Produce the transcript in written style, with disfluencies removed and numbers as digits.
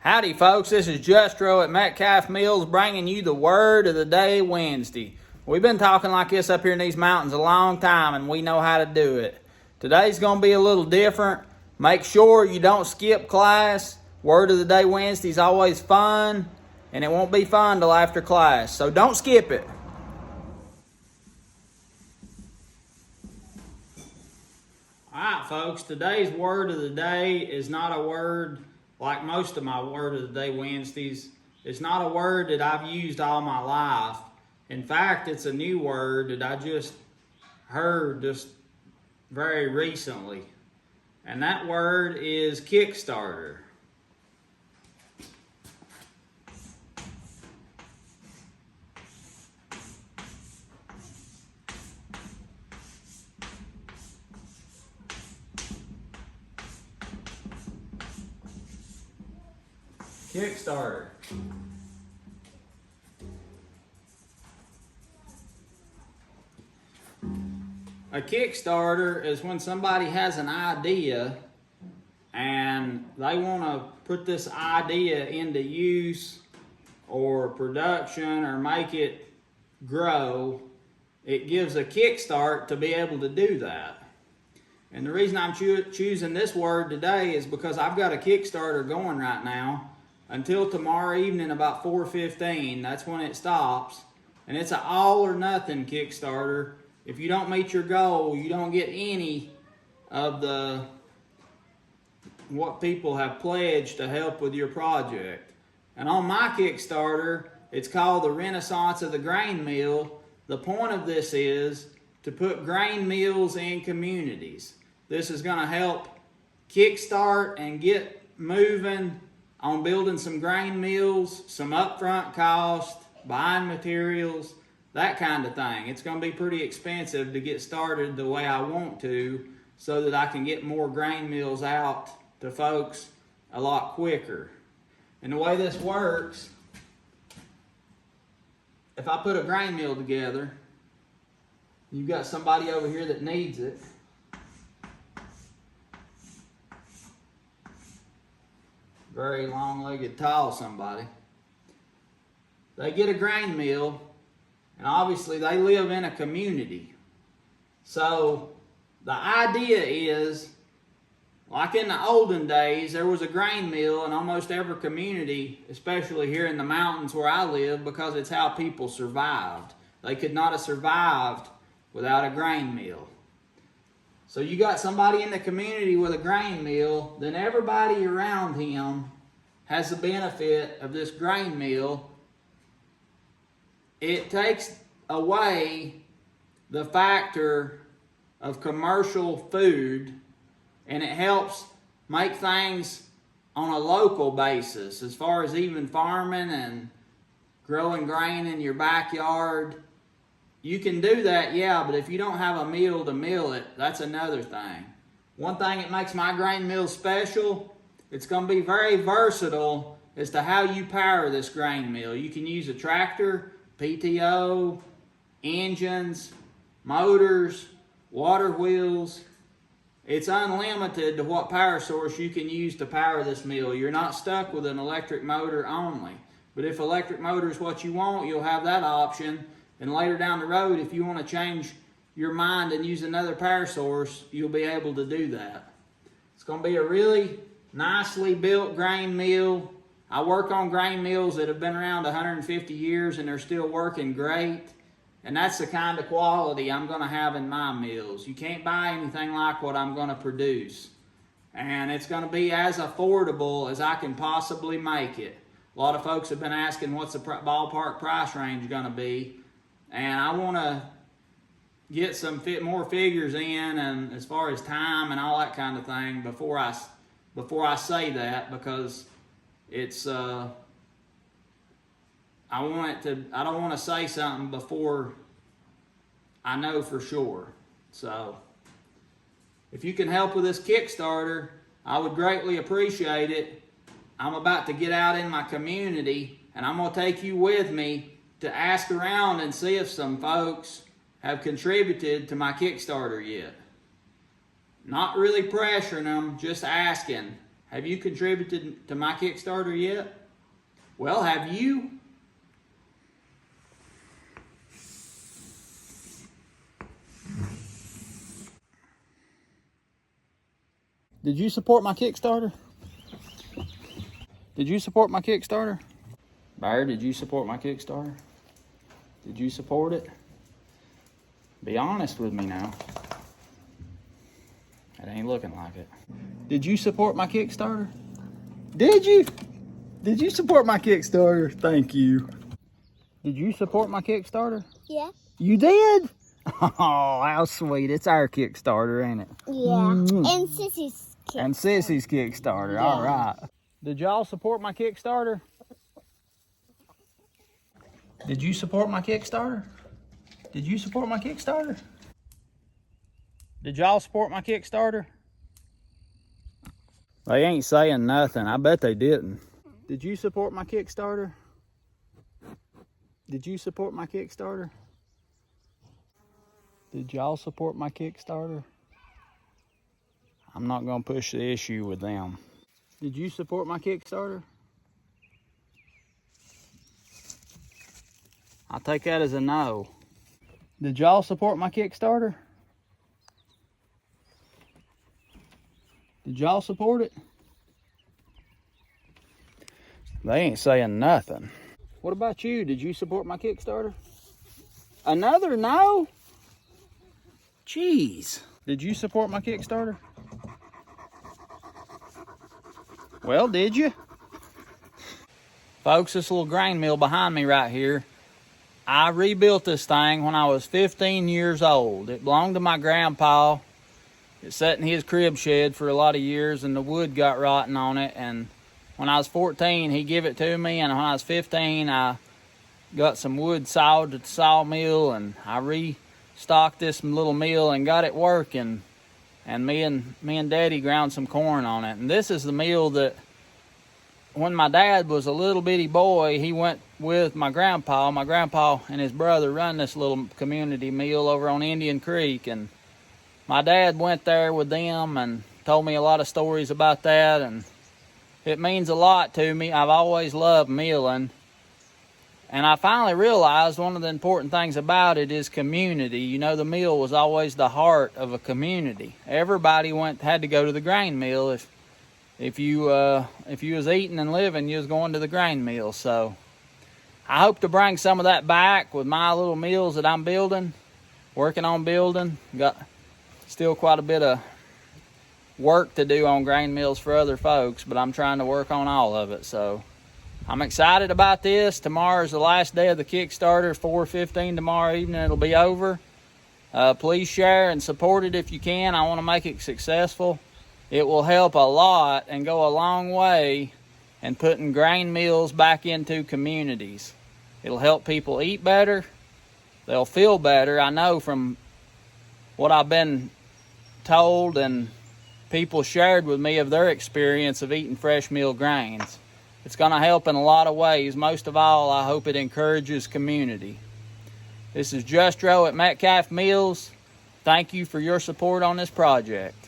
Howdy folks, this is Justro at Metcalf Mills bringing you the word of the day Wednesday. We've been talking like this up here in these mountains a long time and we know how to do it. Today's going to be a little different. Make sure you don't skip class. Word of the day Wednesday is always fun and it won't be fun till after class, so don't skip it. Alright folks, today's word of the day is not a word like most of my word of the day Wednesdays. It's not a word that I've used all my life. In fact, it's a new word that I just heard just very recently. And that word is Kickstarter. Kickstarter. A Kickstarter is when somebody has an idea and they want to put this idea into use or production or make it grow. It gives a kickstart to be able to do that. And the reason I'm choosing this word today is because I've got a Kickstarter going right now until tomorrow evening about 4:15. That's when it stops. And it's an all or nothing Kickstarter. If you don't meet your goal, you don't get any of what people have pledged to help with your project. And on my Kickstarter, it's called the Renaissance of the Grain Mill. The point of this is to put grain mills in communities. This is going to help kickstart and get moving on building some grain mills, some upfront cost, buying materials, that kind of thing. It's going to be pretty expensive to get started the way I want to so that I can get more grain mills out to folks a lot quicker. And the way this works, if I put a grain mill together, you've got somebody over here that needs it. Very long-legged, tall somebody. They get a grain mill, and obviously they live in a community. So the idea is, like in the olden days, there was a grain mill in almost every community, especially here in the mountains where I live, because it's how people survived. They could not have survived without a grain mill. So you got somebody in the community with a grain mill, then everybody around him has the benefit of this grain mill. It takes away the factor of commercial food, and it helps make things on a local basis as far as even farming and growing grain in your backyard. You can do that, yeah, but if you don't have a mill to mill it, that's another thing. One thing that makes my grain mill special, it's going to be very versatile as to how you power this grain mill. You can use a tractor, PTO, engines, motors, water wheels. It's unlimited to what power source you can use to power this mill. You're not stuck with an electric motor only. But if electric motor is what you want, you'll have that option. And later down the road, if you want to change your mind and use another power source, you'll be able to do that. It's going to be a really nicely built grain mill. I work on grain mills that have been around 150 years and they're still working great. And that's the kind of quality I'm going to have in my mills. You can't buy anything like what I'm going to produce. And it's going to be as affordable as I can possibly make it. A lot of folks have been asking what's the ballpark price range going to be. And I want to get some more figures in, and as far as time and all that kind of thing before I say that, because it's I don't want to say something before I know for sure. So if you can help with this Kickstarter, I would greatly appreciate it. I'm about to get out in my community, and I'm going to take you with me to ask around and see if some folks have contributed to my Kickstarter yet. Not really pressuring them, just asking, Have you contributed to my Kickstarter yet? Well, have you? Did you support my Kickstarter? Did you support my Kickstarter? Bear, did you support my Kickstarter? Did you support it? Be honest with me now. It ain't looking like it. Did you support my Kickstarter? Did you? Did you support my Kickstarter? Thank you. Did you support my Kickstarter? Yeah. You did? Oh, how sweet. It's our Kickstarter, ain't it? Yeah. And Sissy's Kickstarter. And Sissy's Kickstarter. Yeah. All right. Did y'all support my Kickstarter? Did you support my Kickstarter? Did you support my Kickstarter? Did y'all support my Kickstarter? They ain't saying nothing. I bet they didn't. Did you support my Kickstarter? Did you support my Kickstarter? Did y'all support my Kickstarter? I'm not gonna push the issue with them. Did you support my Kickstarter? I'll take that as a no. Did y'all support my Kickstarter? Did y'all support it? They ain't saying nothing. What about you? Did you support my Kickstarter? Another no? Jeez. Did you support my Kickstarter? Well, did you? Folks, this little grain mill behind me right here, I rebuilt this thing when I was 15 years old. It belonged to my grandpa. It sat in his crib shed for a lot of years, and the wood got rotten on it. And when I was 14, he gave it to me, and when I was 15, I got some wood sawed at the sawmill, and I restocked this little mill and got it working. And me and Daddy ground some corn on it. And this is the mill that, when my dad was a little bitty boy, he went with my grandpa. My grandpa and his brother run this little community mill over on Indian Creek, and my dad went there with them and told me a lot of stories about that, and it means a lot to me. I've always loved milling, and I finally realized one of the important things about it is community. You know, the mill was always the heart of a community. Everybody had to go to the grain mill. If you was eating and living, you was going to the grain mill. So I hope to bring some of that back with my little mills that I'm building, working on building. Got still quite a bit of work to do on grain mills for other folks, but I'm trying to work on all of it. So I'm excited about this. Tomorrow's the last day of the Kickstarter, 4:15 tomorrow evening. It'll be over. Please share and support it if you can. I want to make it successful. It will help a lot and go a long way in putting grain mills back into communities. It'll help people eat better. They'll feel better. I know from what I've been told and people shared with me of their experience of eating fresh mill grains. It's going to help in a lot of ways. Most of all, I hope it encourages community. This is Just Joe at Metcalf Mills. Thank you for your support on this project.